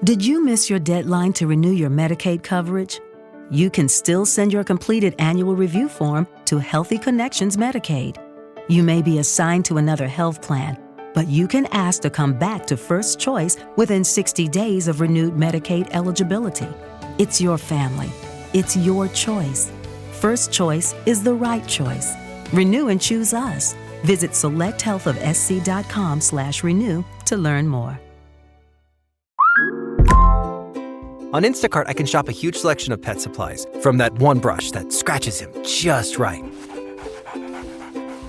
Did you miss your deadline to renew your Medicaid coverage? You can still send your completed annual review form to Healthy Connections Medicaid. You may be assigned to another health plan, but you can ask to come back to First Choice within 60 days of renewed Medicaid eligibility. It's your family. It's your choice. First Choice is the right choice. Renew and choose us. Visit selecthealthofsc.com/renew to learn more. On Instacart, I can shop a huge selection of pet supplies, from that one brush that scratches him just right,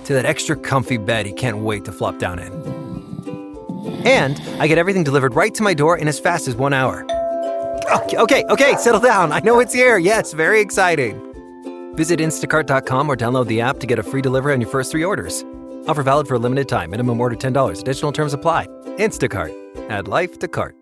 to that extra comfy bed he can't wait to flop down in. And I get everything delivered right to my door in as fast as 1 hour. Okay, settle down. I know it's here. Yes, very exciting. Visit instacart.com or download the app to get a free delivery on your first 3 orders. Offer valid for a limited time. Minimum order $10. Additional terms apply. Instacart. Add life to cart.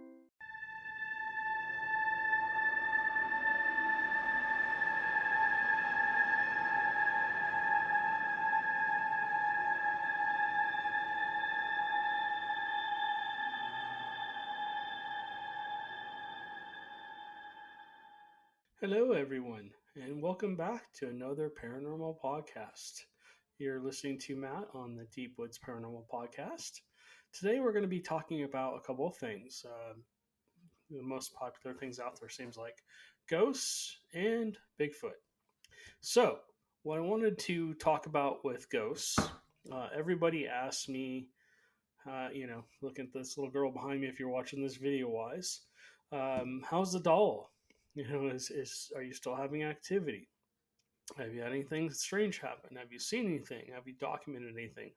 Hello, everyone, and welcome back to another paranormal podcast. You're listening to Matt on the Deep Woods Paranormal podcast. Today, we're going to be talking about a couple of things. The most popular things out there seems like ghosts and Bigfoot. So, what I wanted to talk about with ghosts, everybody asks me, look at this little girl behind me if you're watching this video-wise, how's the doll? Are you still having activity? Have you had anything strange happen? Have you seen anything? Have you documented anything?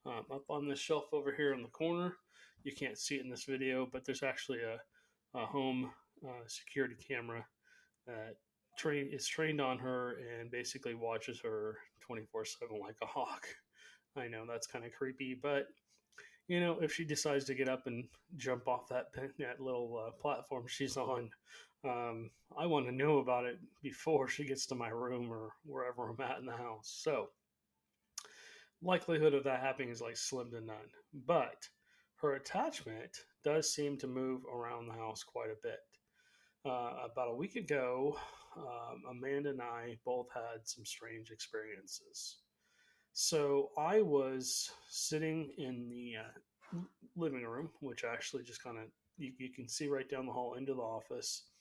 Up on this shelf over here in the corner, you can't see it in this video, but there's actually a home security camera that is trained on her and basically watches her 24/7 like a hawk. I know that's kind of creepy, but if she decides to get up and jump off that little platform she's on, I want to know about it before she gets to my room or wherever I'm at in the house. So, likelihood of that happening is like slim to none. But her attachment does seem to move around the house quite a bit. About a week ago, Amanda and I both had some strange experiences. So I was sitting in the living room, which actually just kind of you can see right down the hall into the office.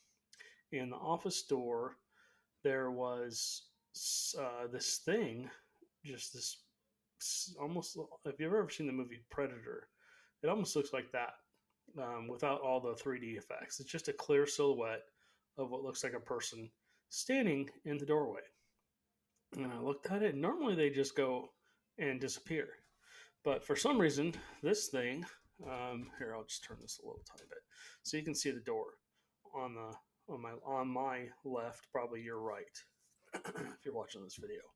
In the office door, there was this thing, just this almost. If you've ever seen the movie Predator, it almost looks like that without all the 3D effects. It's just a clear silhouette of what looks like a person standing in the doorway. And I looked at it, and normally they just go and disappear. But for some reason, this thing, here, I'll just turn this a little tiny bit. So you can see the door on my left, probably your right, if you're watching this video.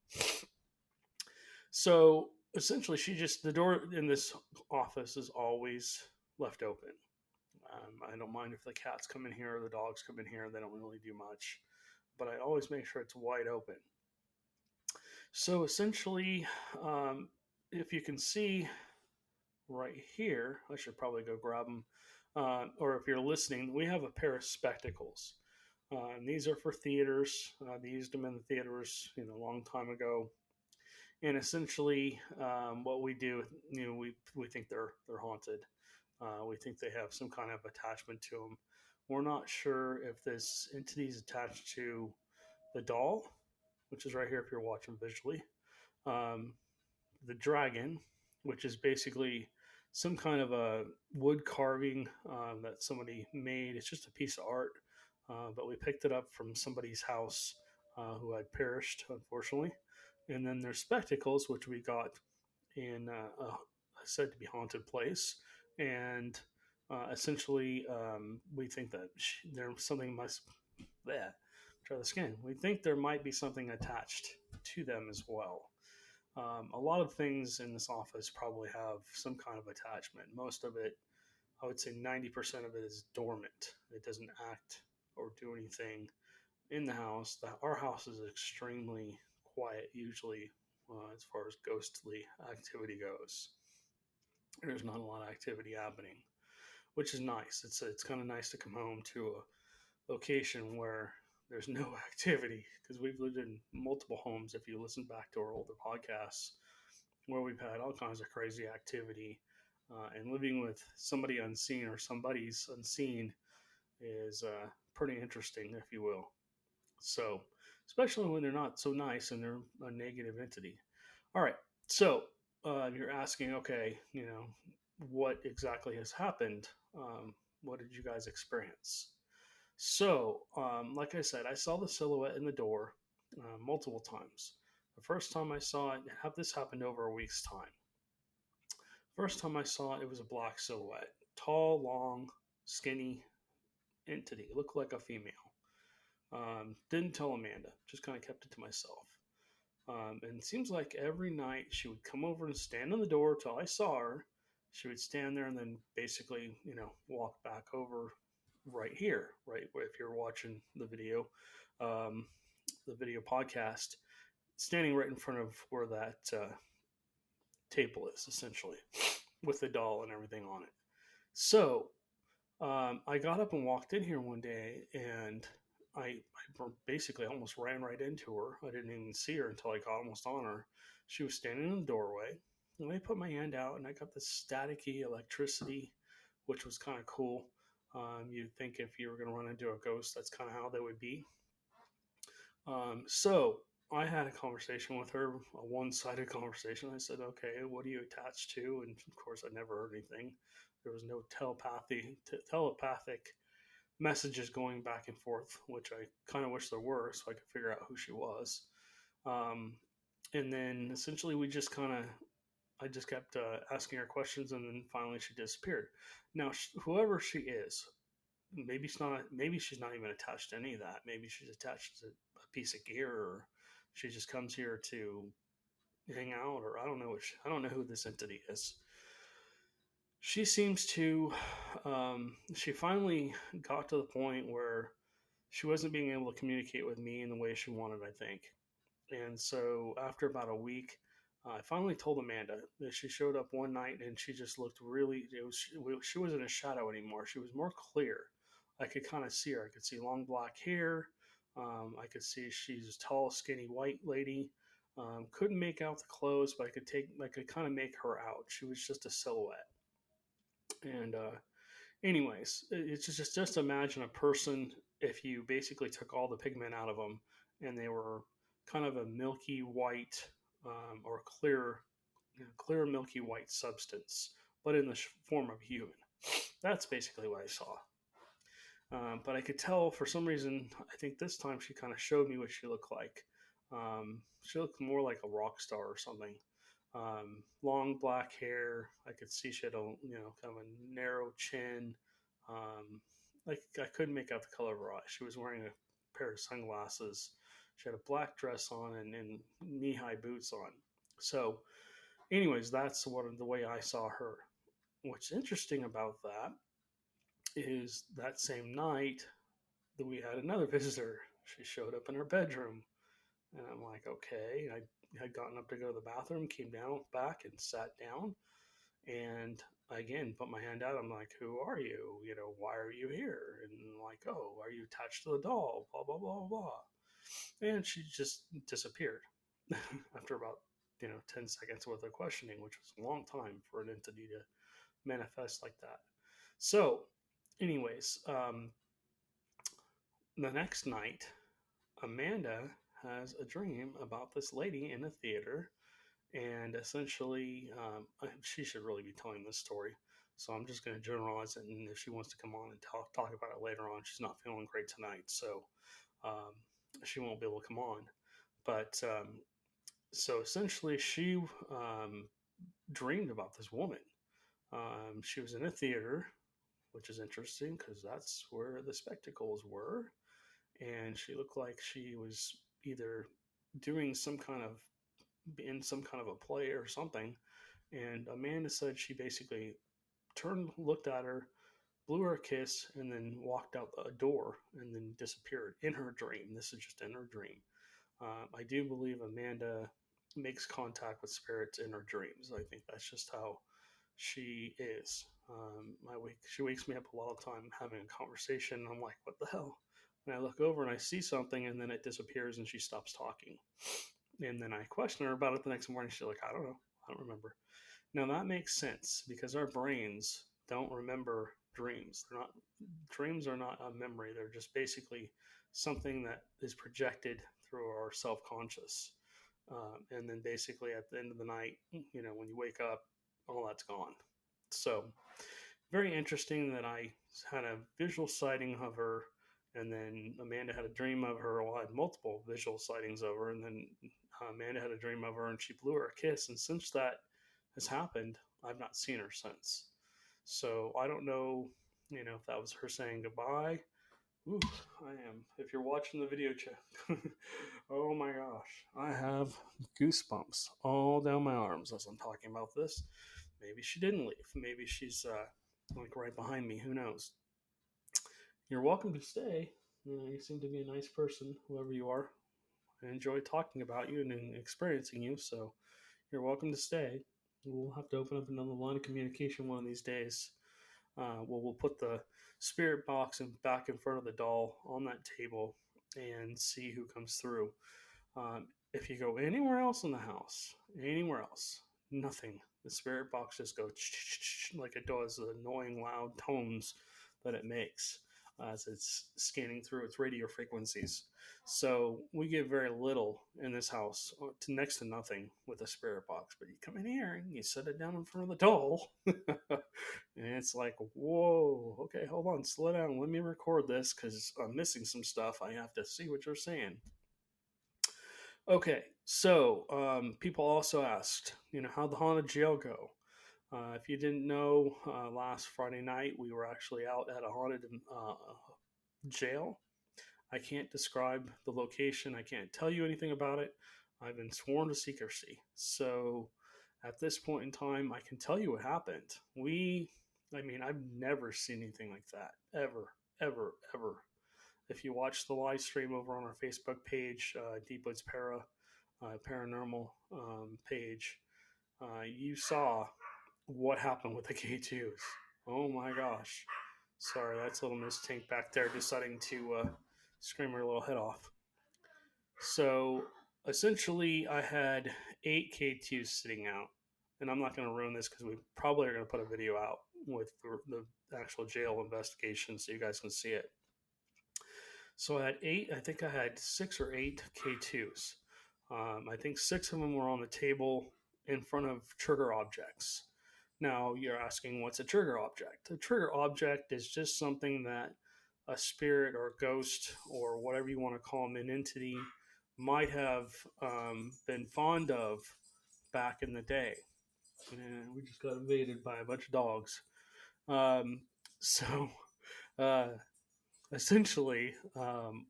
So essentially, the door in this office is always left open. I don't mind if the cats come in here or the dogs come in here. They don't really do much. But I always make sure it's wide open. So essentially, if you can see right here, I should probably go grab them. Or if you're listening, we have a pair of spectacles. And these are for theaters. They used them in the theaters, a long time ago. And essentially, what we do, we think they're haunted. We think they have some kind of attachment to them. We're not sure if this entity is attached to the doll, which is right here if you're watching visually. The dragon, which is basically some kind of a wood carving that somebody made. It's just a piece of art, but we picked it up from somebody's house who had perished, unfortunately. And then there's spectacles, which we got in a said to be haunted place. And essentially, we think that there's something try the skin. We think there might be something attached to them as well. A lot of things in this office probably have some kind of attachment. Most of it, I would say 90% of it is dormant. It doesn't act or do anything in the house. Our house is extremely quiet, usually, as far as ghostly activity goes. There's not a lot of activity happening. which is nice. It's kind of nice to come home to a location where there's no activity, because we've lived in multiple homes. If you listen back to our older podcasts, where we've had all kinds of crazy activity, and living with somebody unseen or somebody's unseen is pretty interesting, if you will. So, especially when they're not so nice and they're a negative entity. All right. So, you're asking, okay, what exactly has happened? What did you guys experience? So, like I said, I saw the silhouette in the door multiple times. The first time I saw it, this happened over a week's time. First time I saw it, it was a black silhouette, tall, long, skinny entity. It looked like a female. Didn't tell Amanda, just kind of kept it to myself. And it seems like every night she would come over and stand in the door till I saw her. She would stand there and then basically, walk back over right here, right? If you're watching um, the video podcast, standing right in front of where that table is, essentially, with the doll and everything on it. So I got up and walked in here one day, and I basically almost ran right into her. I didn't even see her until I got almost on her. She was standing in the doorway, and I put my hand out, and I got this staticky electricity, which was kind of cool. You'd think if you were going to run into a ghost, that's kind of how they would be. So I had a conversation with her, a one-sided conversation. I said, "Okay, what are you attached to?" And of course, I never heard anything. There was no telepathic messages going back and forth, which I kind of wish there were, so I could figure out who she was. Um, and then essentially, I just kept asking her questions, and then finally she disappeared. Now, whoever she is, maybe she's not even attached to any of that. Maybe she's attached to a piece of gear, or she just comes here to hang out, or I don't know. I don't know who this entity is. She seems to. She finally got to the point where she wasn't being able to communicate with me in the way she wanted, I think. And so after about a week, I finally told Amanda that she showed up one night and she just looked really, she wasn't a shadow anymore. She was more clear. I could kind of see her. I could see long black hair. I could see she's a tall, skinny white lady. Couldn't make out the clothes, but I could kind of make her out. She was just a silhouette. And anyways, it's just imagine a person, if you basically took all the pigment out of them and they were kind of a milky white, or clear milky white substance, but in the form of human. That's basically what I saw. But I could tell for some reason, I think this time she kind of showed me what she looked like. She looked more like a rock star or something. Long black hair. I could see she had kind of a narrow chin. Like I couldn't make out the color of her eyes. She was wearing a pair of sunglasses. She had a black dress on and knee-high boots on. So, anyways, that's the way I saw her. What's interesting about that is that same night that we had another visitor. She showed up in her bedroom, and I'm like, okay. I had gotten up to go to the bathroom, came down back and sat down, and again put my hand out. I'm like, who are you? Why are you here? And I'm like, oh, are you attached to the doll? Blah blah blah blah. And she just disappeared after about 10 seconds worth of questioning, which was a long time for an entity to manifest like that. So, anyways, the next night, Amanda has a dream about this lady in a theater, and essentially, she should really be telling this story. So I'm just going to generalize it, and if she wants to come on and talk about it later on, she's not feeling great tonight, so um, she won't be able to come on. But so essentially, she dreamed about this woman. She was in a theater, which is interesting because that's where the spectacles were, and she looked like she was either doing in some kind of a play or something. And Amanda said she basically looked at her, blew her a kiss, and then walked out the door and then disappeared in her dream. This is just in her dream. I do believe Amanda makes contact with spirits in her dreams. I think that's just how she is. She wakes me up a lot of time having a conversation. And I'm like, what the hell? And I look over and I see something, and then it disappears and she stops talking. And then I question her about it the next morning. She's like, I don't know. I don't remember. Now that makes sense because our brains don't remember dreams. Dreams are not a memory. They're just basically something that is projected through our self-conscious. And then basically at the end of the night, when you wake up, all that's gone. So very interesting that I had a visual sighting of her, and then Amanda had a dream of her. Well, I had multiple visual sightings of her, and then Amanda had a dream of her, and she blew her a kiss. And since that has happened, I've not seen her since. So I don't know, if that was her saying goodbye. Ooh, I am. If you're watching the video chat, oh my gosh, I have goosebumps all down my arms as I'm talking about this. Maybe she didn't leave. Maybe she's like right behind me. Who knows? You're welcome to stay. You seem to be a nice person, whoever you are. I enjoy talking about you and experiencing you, so you're welcome to stay. We'll have to open up another line of communication one of these days. We'll put the spirit box back in front of the doll on that table and see who comes through. If you go anywhere else in the house, anywhere else, nothing. The spirit box just goes like it does, the annoying loud tones that it makes as it's scanning through its radio frequencies. So we get very little in this house, to next to nothing with a spirit box. But you come in here and you set it down in front of the doll, and it's like, whoa, okay, hold on, slow down. Let me record this because I'm missing some stuff. I have to see what you're saying. Okay, so people also asked, how'd the haunted jail go? If you didn't know, last Friday night we were actually out at a haunted jail. I can't describe the location. I can't tell you anything about it. I've been sworn to secrecy. So at this point in time, I can tell you what happened. I've never seen anything like that. Ever, ever, ever. If you watch the live stream over on our Facebook page, Deep Woods Paranormal page, you saw what happened with the K2s. Oh my gosh. Sorry, that's little Miss Tink back there deciding to scream her little head off. So essentially, I had 8 K2s sitting out. And I'm not going to ruin this because we probably are going to put a video out with the actual jail investigation so you guys can see it. So I had 8, I think I had 6 or 8 K2s. I think 6 of them were on the table in front of trigger objects. Now you're asking, what's a trigger object? A trigger object is just something that a spirit or a ghost or whatever you want to call them, an entity, might have been fond of back in the day. And we just got invaded by a bunch of dogs. So essentially,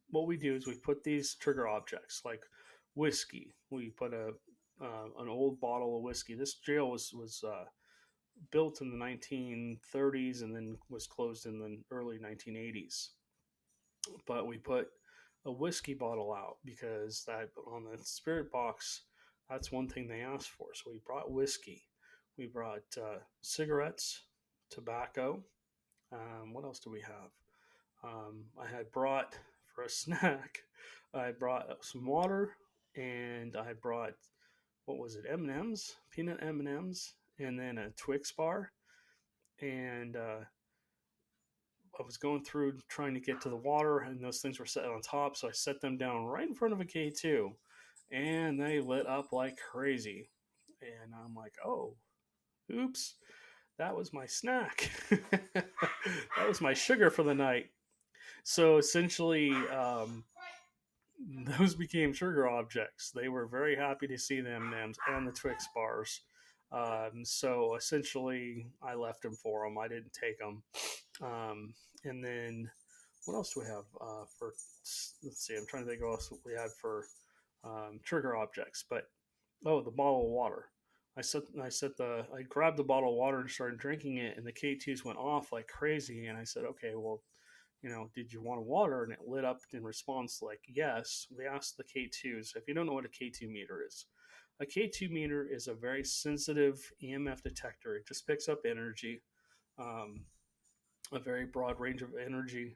what we do is we put these trigger objects like whiskey. We put an old bottle of whiskey. This jail was built in the 1930s and then was closed in the early 1980s. But we put a whiskey bottle out because that on the spirit box, that's one thing they asked for. So we brought whiskey. We brought cigarettes, tobacco. What else do we have? I had brought for a snack. I brought some water, and I brought, what was it, M&Ms, peanut M&Ms, and then a Twix bar. And I was going through trying to get to the water, and those things were set on top, so I set them down right in front of a K2, and they lit up like crazy. And I'm like, oh, oops, that was my snack. That was my sugar for the night. So essentially, those became trigger objects. They were very happy to see the M&Ms and the Twix bars. So essentially, I left them for them. I didn't take them. And then, what else do we have for? Let's see. I'm trying to think what else we had for trigger objects. But the bottle of water. I grabbed the bottle of water and started drinking it, and the K2s went off like crazy. And I said, okay, well, did you want water? And it lit up in response like, yes. We asked the K2s. If you don't know what a K2 meter is, a K2 meter is a very sensitive EMF detector. It just picks up energy. um, a very broad range of energy.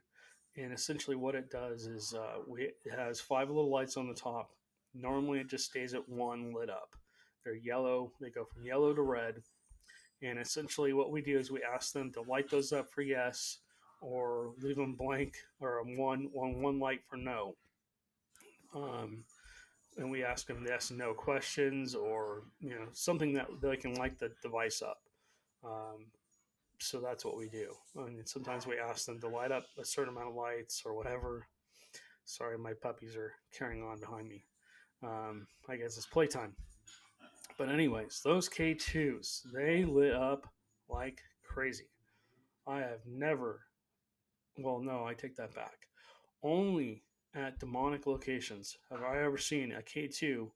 And essentially, what it does is it has 5 little lights on the top. Normally, it just stays at one lit up. They're yellow. They go from yellow to red. And essentially, what we do is we ask them to light those up for yes, or leave them blank, or one light for no. Um, and we ask them yes and no questions, or something that they can light the device up. Um, so that's what we do. And sometimes we ask them to light up a certain amount of lights or whatever. Sorry, my puppies are carrying on behind me. I guess it's playtime. But anyways, those K2s, they lit up like crazy. I have never, well, no, I take that back. Only at demonic locations have I ever seen a K2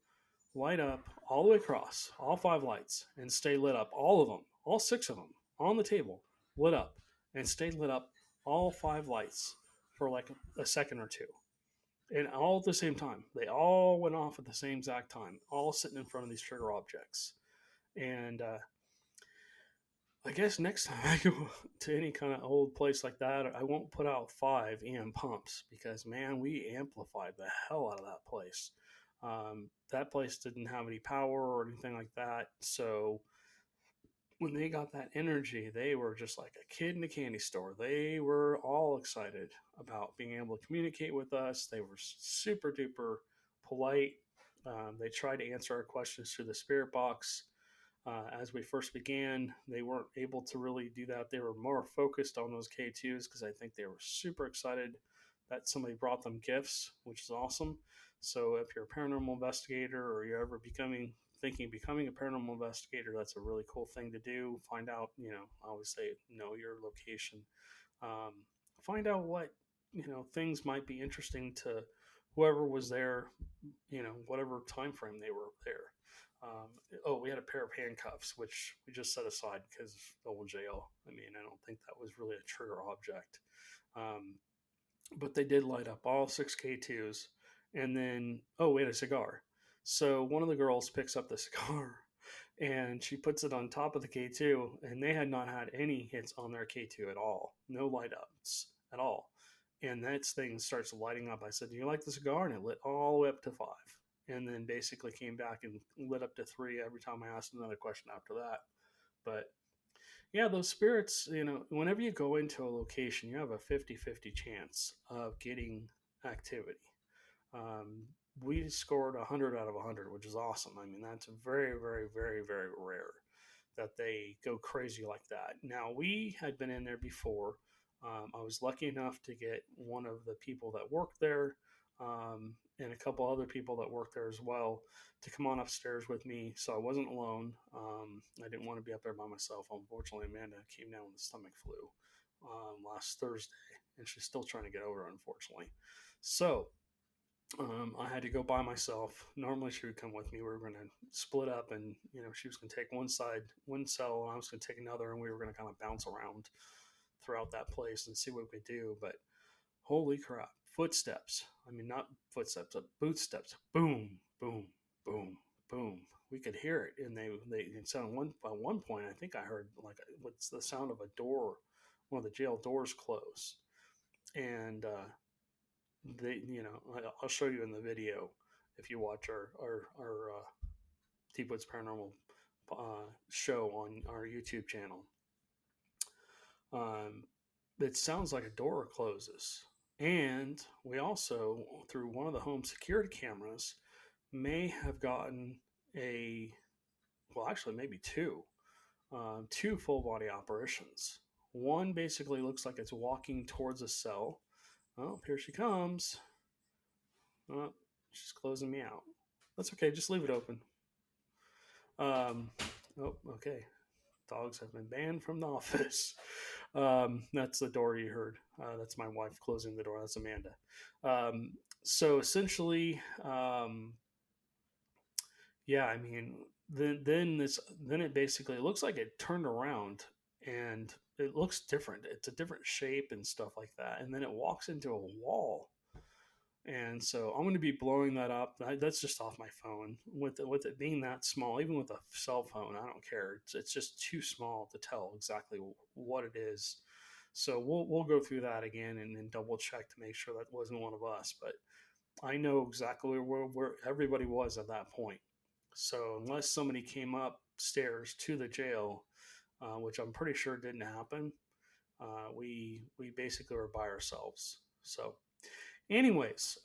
light up all the way across, all 5 lights, and stay lit up, all of them, all 6 of them on the table, lit up, and stay lit up, all 5 lights for like a second or two. And all at the same time. They all went off at the same exact time, all sitting in front of these trigger objects. And I guess next time I go to any kind of old place like that, I won't put out 5 EM pumps because, man, we amplified the hell out of that place. That place didn't have any power or anything like that. So when they got that energy, they were just like a kid in a candy store. They were all excited about being able to communicate with us. They were super duper polite. They tried to answer our questions through the spirit box. As we first began, they weren't able to really do that. They were more focused on those K2s because I think they were super excited that somebody brought them gifts, which is awesome. So if you're a paranormal investigator or you're ever thinking of becoming a paranormal investigator, that's a really cool thing to do. Find out, I always say, know your location. Find out what, things might be interesting to whoever was there, whatever time frame they were there. We had a pair of handcuffs, which we just set aside because of old jail. I mean, I don't think that was really a trigger object. But they did light up all 6K2s. And then, we had a cigar. So one of the girls picks up the cigar and she puts it on top of the K2, and they had not had any hits on their K2 at all. No light ups at all. And that thing starts lighting up. I said, "Do you like the cigar?" And it lit all the way up to 5. And then basically came back and lit up to 3 every time I asked another question after that. But yeah, those spirits, whenever you go into a location, you have a 50-50 chance of getting activity. Um, we scored 100 out of 100, which is awesome. I mean, that's very, very, very, very rare that they go crazy like that. Now, we had been in there before. I was lucky enough to get one of the people that worked there and a couple other people that worked there as well to come on upstairs with me. So I wasn't alone. I didn't want to be up there by myself. Unfortunately, Amanda came down with the stomach flu last Thursday, and she's still trying to get over it, unfortunately. So I had to go by myself. Normally she would come with me. We were going to split up, and she was going to take one cell, and I was going to take another, and we were going to kind of bounce around throughout that place and see what we could do. But holy crap, footsteps. I mean, not footsteps, but bootsteps. Boom, boom, boom, boom. We could hear it, and they sounded at one point. I think I heard like what's the sound of a door, one of the jail doors close, and I'll show you in the video if you watch our Deep Woods Paranormal show on our YouTube channel. It sounds like a door closes. And we also, through one of the home security cameras, may have gotten maybe two full body apparitions. One basically looks like it's walking towards a cell. Oh, here she comes. Oh, she's closing me out. That's okay. Just leave it open. Okay. Dogs have been banned from the office. That's the door you heard. That's my wife closing the door. That's Amanda. So essentially, yeah, I mean, then it basically looks like it turned around and it looks different. It's a different shape and stuff like that. And then it walks into a wall. And so I'm going to be blowing that up. That's just off my phone. With it being that small, even with a cell phone, I don't care. It's just too small to tell exactly what it is. So we'll go through that again and double check to make sure that wasn't one of us. But I know exactly where everybody was at that point. So unless somebody came upstairs to the jail, which I'm pretty sure didn't happen, we basically were by ourselves. So, anyways,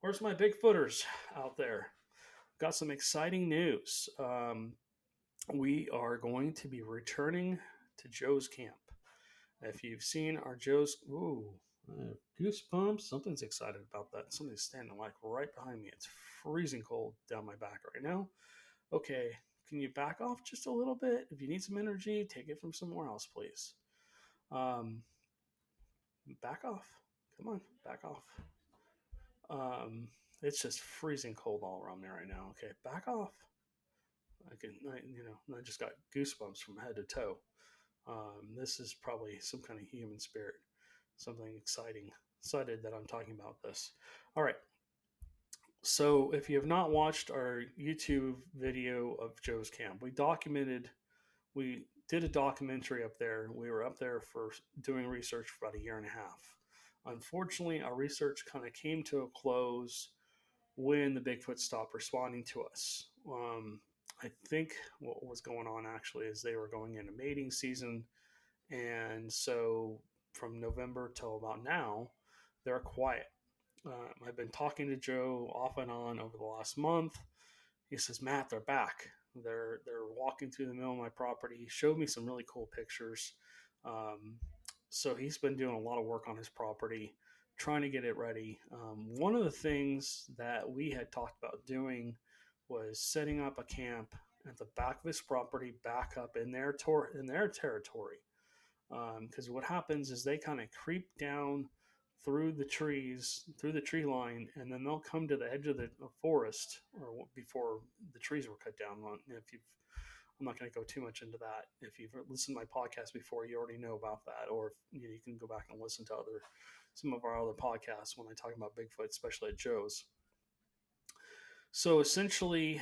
where's my Bigfooters out there? Got some exciting news. We are going to be returning to Joe's camp. If you've seen our Joe's, goosebumps. Something's excited about that. Something's standing like right behind me. It's freezing cold down my back right now. Okay, can you back off just a little bit? If you need some energy, take it from somewhere else, please. Um, Back off. Come on, back off. It's just freezing cold all around me right now. Okay, back off. I just got goosebumps from head to toe. This is probably some kind of human spirit, something exciting. Excited that I'm talking about this. All right. So, if you have not watched our YouTube video of Joe's camp, we did a documentary up there. We were up there for doing research for about a year and a half. Unfortunately, our research kind of came to a close when the Bigfoot stopped responding to us. I think what was going on actually is they were going into mating season, and so from November till about now, they're quiet. I've been talking to Joe off and on over the last month. He says, "Matt, they're back. They're walking through the middle of my property." He showed me some really cool pictures. Um, so he's been doing a lot of work on his property, trying to get it ready. One of the things that we had talked about doing was setting up a camp at the back of his property, back up in their territory. Because what happens is they kind of creep down through the trees, through the tree line, and then they'll come to the edge of the forest, or before the trees were cut down. If you've, I'm not going to go too much into that. If you've listened to my podcast before, you already know about that, or you can go back and listen to some of our other podcasts when I talk about Bigfoot, especially at Joe's. So essentially,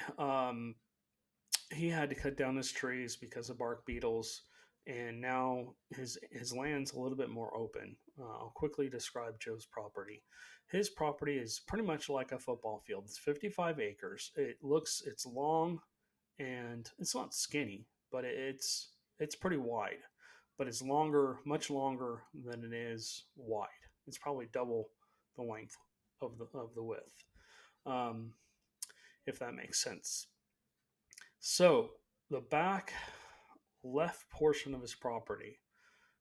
he had to cut down his trees because of bark beetles, and now his land's a little bit more open. I'll quickly describe Joe's property. His property is pretty much like a football field. It's 55 acres. It's long, and it's not skinny, but it's pretty wide. But it's longer, much longer than it is wide. It's probably double the length of the width, um, if that makes sense. So the back left portion of his property,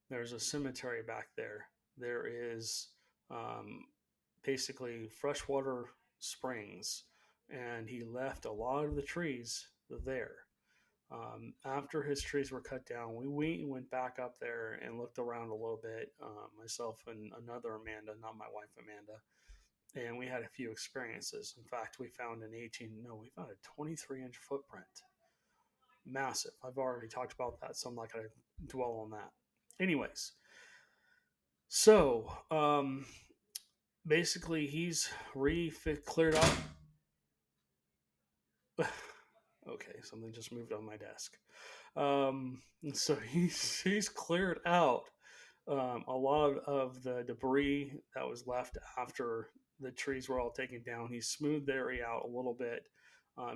there's a cemetery back there. There is um, basically freshwater springs, and he left a lot of the trees there. After his trees were cut down, we went back up there and looked around a little bit, myself and another Amanda, not my wife Amanda, and we had a few experiences. In fact, we found we found a 23-inch footprint. Massive. I've already talked about that, so I'm not going to dwell on that. Anyways, so basically he's cleared up. Okay, something just moved on my desk. So he's cleared out a lot of the debris that was left after the trees were all taken down. He smoothed the area out a little bit.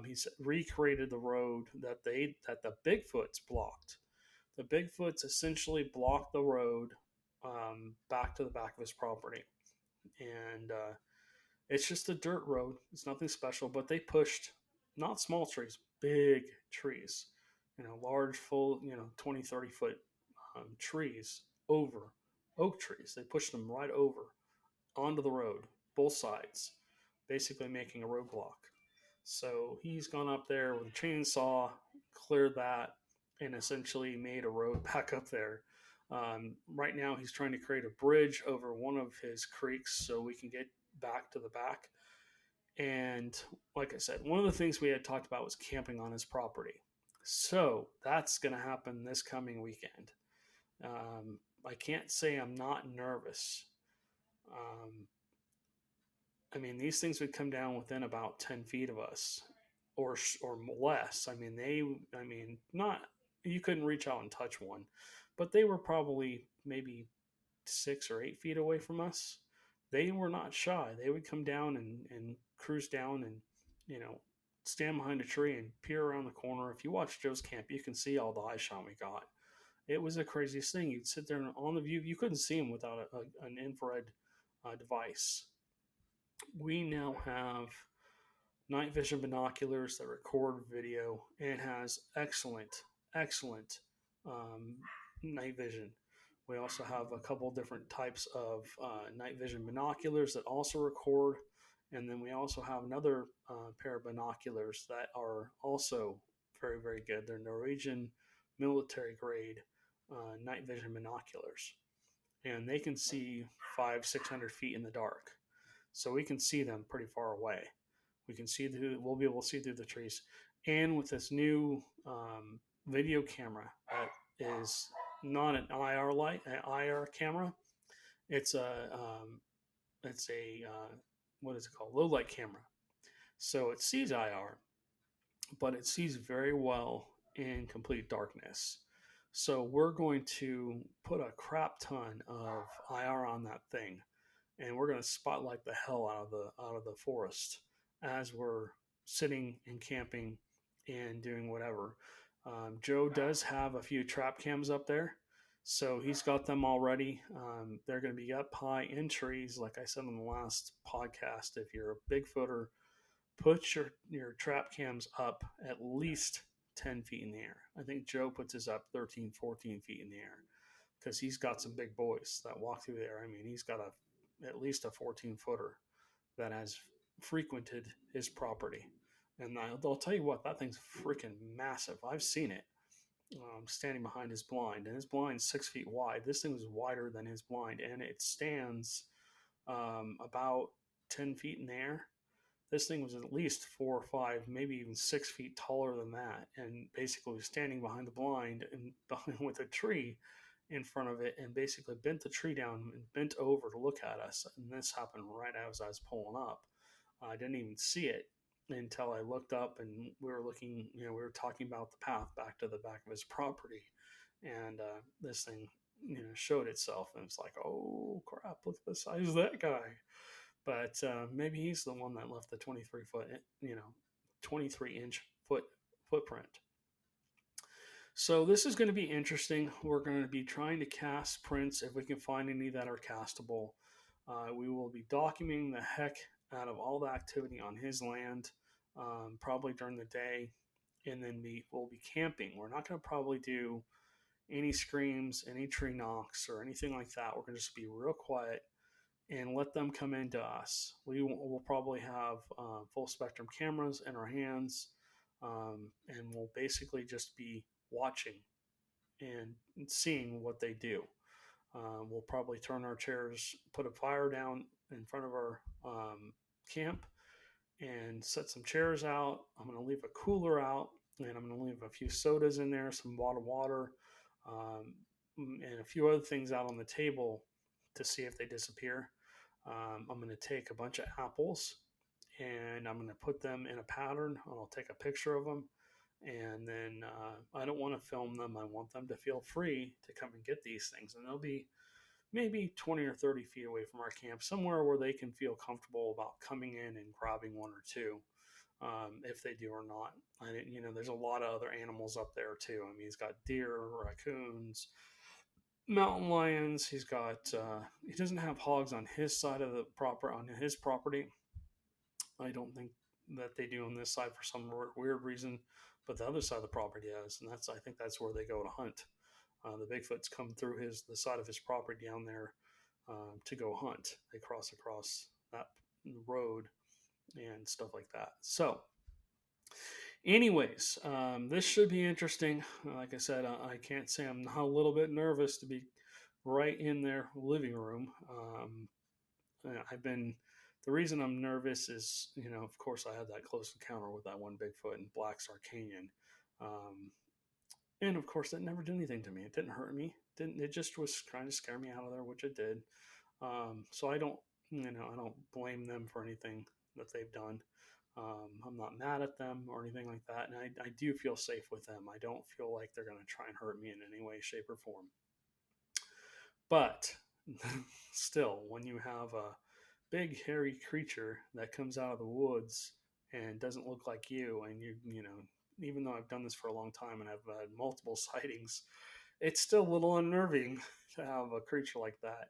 He's recreated the road that the Bigfoots blocked. The Bigfoots essentially blocked the road back to the back of his property, and it's just a dirt road. It's nothing special, but they pushed not small trees, big trees, large, full, 20, 30 foot trees over oak trees. They pushed them right over onto the road, both sides, basically making a roadblock. So he's gone up there with a chainsaw, cleared that, and essentially made a road back up there. Right now, he's trying to create a bridge over one of his creeks so we can get back to the back. And like I said, one of the things we had talked about was camping on his property. So that's going to happen this coming weekend. I can't say I'm not nervous. Um, I mean, these things would come down within about 10 feet of us, or less. I mean, not, you couldn't reach out and touch one, but they were probably maybe 6 or 8 feet away from us. They were not shy. They would come down and cruise down and, you know, stand behind a tree and peer around the corner. If you watch Joe's Camp, you can see all the eye shot we got. It was the craziest thing. You'd sit there and on the view, you couldn't see them without an infrared device. We now have night vision binoculars that record video and has excellent um, night vision. We also have a couple different types of night vision binoculars that also record. And then we also have another pair of binoculars that are also very, very good. They're Norwegian military grade night vision binoculars. And they can see 500-600 feet in the dark. So we can see them pretty far away. We'll be able to see through the trees. And with this new video camera that is not an IR camera, it's a what is it called? Low light camera. So it sees IR, but it sees very well in complete darkness. So we're going to put a crap ton of IR on that thing, and we're going to spotlight the hell out of the forest as we're sitting and camping and doing whatever. Joe does have a few trap cams up there, so he's got them already. They're going to be up high in trees, like I said on the last podcast. If you're a Bigfooter, put your trap cams up at least 10 feet in the air. I think Joe puts his up 13, 14 feet in the air because he's got some big boys that walk through there. I mean, he's got at least a 14-footer that has frequented his property. And I'll tell you what, that thing's freaking massive. I've seen it standing behind his blind, and his blind's 6 feet wide. This thing is wider than his blind, and it stands about 10 feet in the air. This thing was at least 4 or 5, maybe even 6 feet taller than that, and basically standing behind the blind and with a tree in front of it, and basically bent the tree down and bent over to look at us. And this happened right as I was pulling up. I didn't even see it until I looked up, and we were looking. We were talking about the path back to the back of his property, and this thing, showed itself, and it's like, oh crap! Look at the size of that guy. But maybe he's the one that left the 23-inch footprint. So this is going to be interesting. We're going to be trying to cast prints if we can find any that are castable. We will be documenting the heck out of all the activity on his land, probably during the day, and then we'll be camping. We're not going to probably do any screams, any tree knocks, or anything like that. We're going to just be real quiet and let them come into us. We'll probably have full spectrum cameras in our hands, and we'll basically just be watching and seeing what they do. We'll probably turn our chairs, put a fire down in front of our camp, and set some chairs out. I'm going to leave a cooler out, and I'm going to leave a few sodas in there, some bottled water, and a few other things out on the table to see if they disappear. I'm going to take a bunch of apples, and I'm going to put them in a pattern. I'll take a picture of them, and then I don't want to film them. I want them to feel free to come and get these things, and they'll be maybe 20 or 30 feet away from our camp, somewhere where they can feel comfortable about coming in and grabbing one or two, if they do or not. There's a lot of other animals up there too. I mean, he's got deer, raccoons, mountain lions. He doesn't have hogs on his side of on his property. I don't think that they do on this side for some weird reason, but the other side of the property does, and I think that's where they go to hunt. The Bigfoots come through the side of his property down there to go hunt. They cross across that road and stuff like that. So, anyways, this should be interesting. Like I said, I can't say I'm not a little bit nervous to be right in their living room. The reason I'm nervous is, of course, I had that close encounter with that one Bigfoot in Black Star Canyon. And of course, it never did anything to me. It didn't hurt me. It just was trying to scare me out of there, which it did. So I don't, I don't blame them for anything that they've done. I'm not mad at them or anything like that. And I do feel safe with them. I don't feel like they're going to try and hurt me in any way, shape, or form. But still, when you have a big, hairy creature that comes out of the woods and doesn't look like you, and even though I've done this for a long time and I've had multiple sightings, it's still a little unnerving to have a creature like that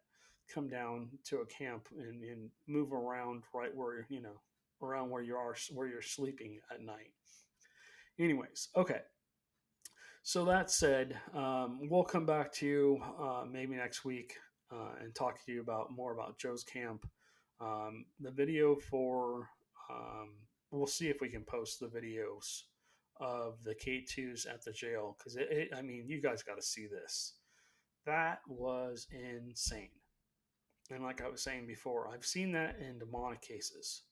come down to a camp and move around right where, around where you're sleeping at night. Anyways, okay. So that said, we'll come back to you maybe next week and talk to you more about Joe's camp. The video we'll see if we can post the videos of the K2s at the jail, because you guys got to see this. That was insane. And like I was saying before, I've seen that in demonic cases.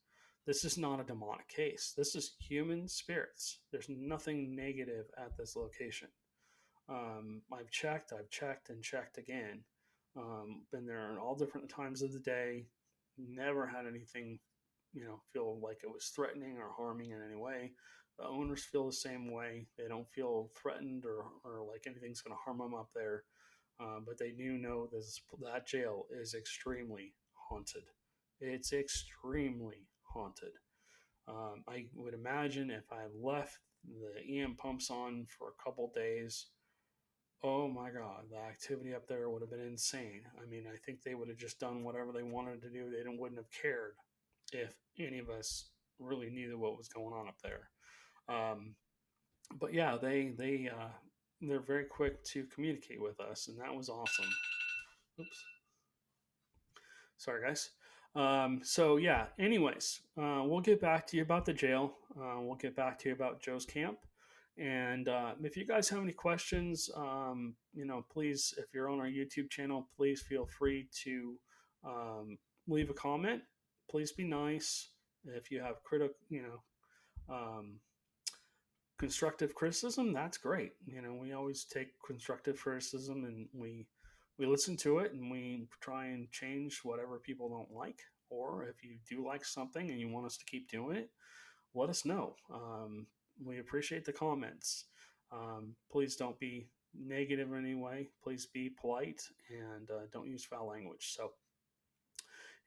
This is not a demonic case. This is human spirits. There's nothing negative at this location. I've checked and checked again. Been there at all different times of the day. Never had anything, feel like it was threatening or harming in any way. The owners feel the same way. They don't feel threatened or like anything's going to harm them up there. But they do know that jail is extremely haunted. It's extremely haunted. I would imagine if I left the EM pumps on for a couple days, oh my God, the activity up there would have been insane. I think they would have just done whatever they wanted to do. They wouldn't have cared if any of us really knew what was going on up there. But yeah, they're very quick to communicate with us, and that was awesome. Oops. Sorry, guys. So yeah, anyways, we'll get back to you about the jail. We'll get back to you about Joe's camp. And if you guys have any questions, please, if you're on our YouTube channel, please feel free to leave a comment. Please be nice. If you have constructive criticism, that's great. We always take constructive criticism and we listen to it and we try and change whatever people don't like. Or if you do like something and you want us to keep doing it, let us know. We appreciate the comments. Please don't be negative in any way. Please be polite and don't use foul language. So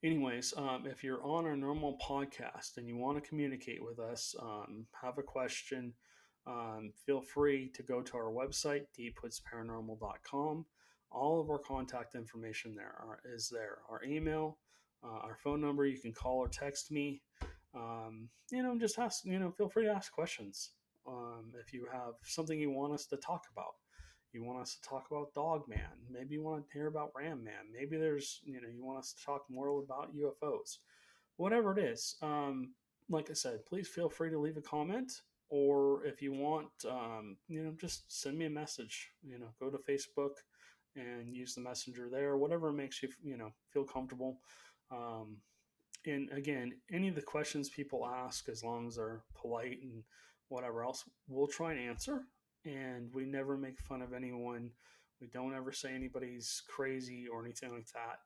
anyways, if you're on our normal podcast and you want to communicate with us, have a question, feel free to go to our website, deepwoodsparanormal.com. All of our contact information is there. Our email, our phone number, you can call or text me. Just ask, feel free to ask questions. If you have something you want us to talk about, you want us to talk about Dog Man, maybe you want to hear about Ram Man, maybe there's, you want us to talk more about UFOs, whatever it is. Like I said, please feel free to leave a comment, or if you want, just send me a message, go to Facebook and use the messenger there, whatever makes you, feel comfortable. And again, any of the questions people ask, as long as they're polite and whatever else, we'll try and answer. And we never make fun of anyone. We don't ever say anybody's crazy or anything like that.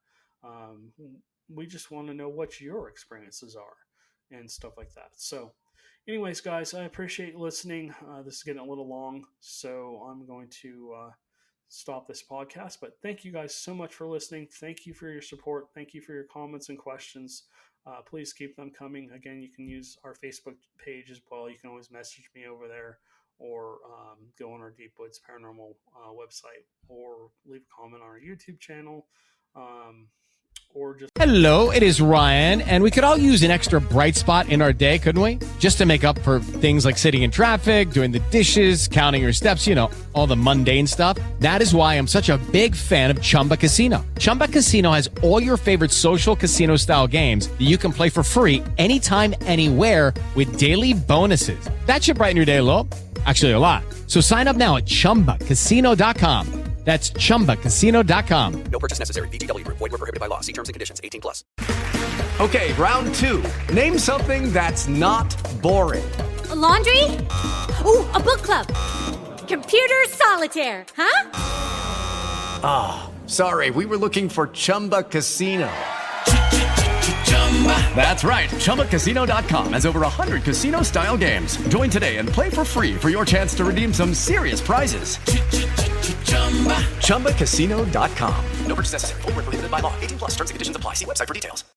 We just want to know what your experiences are and stuff like that. So anyways, guys, I appreciate listening. This is getting a little long, so I'm going to stop this podcast. But thank you guys so much for listening. Thank you for your support. Thank you for your comments and questions. Please keep them coming. Again, you can use our Facebook page as well. You can always message me over there, or go on our Deep Woods Paranormal website, or leave a comment on our YouTube channel, or just... Hello, it is Ryan, and we could all use an extra bright spot in our day, couldn't we? Just to make up for things like sitting in traffic, doing the dishes, counting your steps, all the mundane stuff. That is why I'm such a big fan of Chumba Casino. Chumba Casino has all your favorite social casino-style games that you can play for free anytime, anywhere, with daily bonuses. That should brighten your day a little. Actually, a lot. So sign up now at ChumbaCasino.com. That's ChumbaCasino.com. No purchase necessary. VGW Group. Void where prohibited by law. See terms and conditions. 18+. Okay, round two. Name something that's not boring. A laundry? Ooh, a book club. Computer solitaire, huh? Ah, sorry. We were looking for Chumba Casino. That's right. ChumbaCasino.com has over 100 casino-style games. Join today and play for free for your chance to redeem some serious prizes. ChumbaCasino.com. No purchase necessary. Void where prohibited by law. 18 plus terms and conditions apply. See website for details.